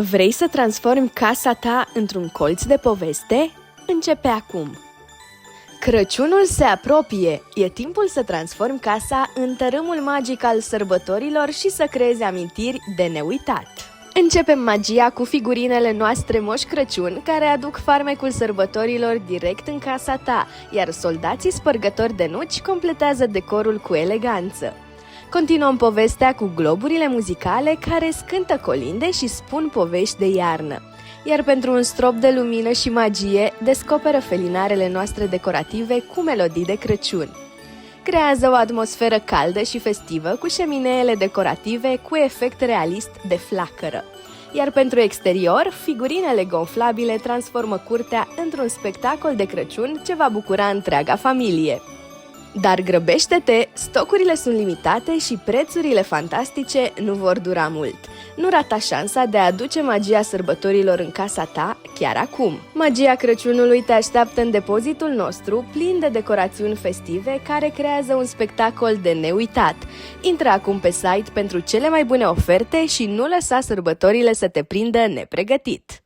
Vrei să transformi casa ta într-un colț de poveste? Începe acum! Crăciunul se apropie! E timpul să transformi casa în tărâmul magic al sărbătorilor și să creezi amintiri de neuitat. Începem magia cu figurinele noastre Moș Crăciun, care aduc farmecul sărbătorilor direct în casa ta, iar soldații spărgători de nuci completează decorul cu eleganță. Continuăm povestea cu globurile muzicale care scântă colinde și spun povești de iarnă. Iar pentru un strop de lumină și magie, descoperă felinarele noastre decorative cu melodii de Crăciun. Creează o atmosferă caldă și festivă cu șemineele decorative cu efect realist de flacără. Iar pentru exterior, figurinele gonflabile transformă curtea într-un spectacol de Crăciun ce va bucura întreaga familie. Dar grăbește-te, stocurile sunt limitate și prețurile fantastice nu vor dura mult. Nu rata șansa de a aduce magia sărbătorilor în casa ta chiar acum. Magia Crăciunului te așteaptă în depozitul nostru, plin de decorațiuni festive care creează un spectacol de neuitat. Intră acum pe site pentru cele mai bune oferte și nu lăsa sărbătorile să te prindă nepregătit.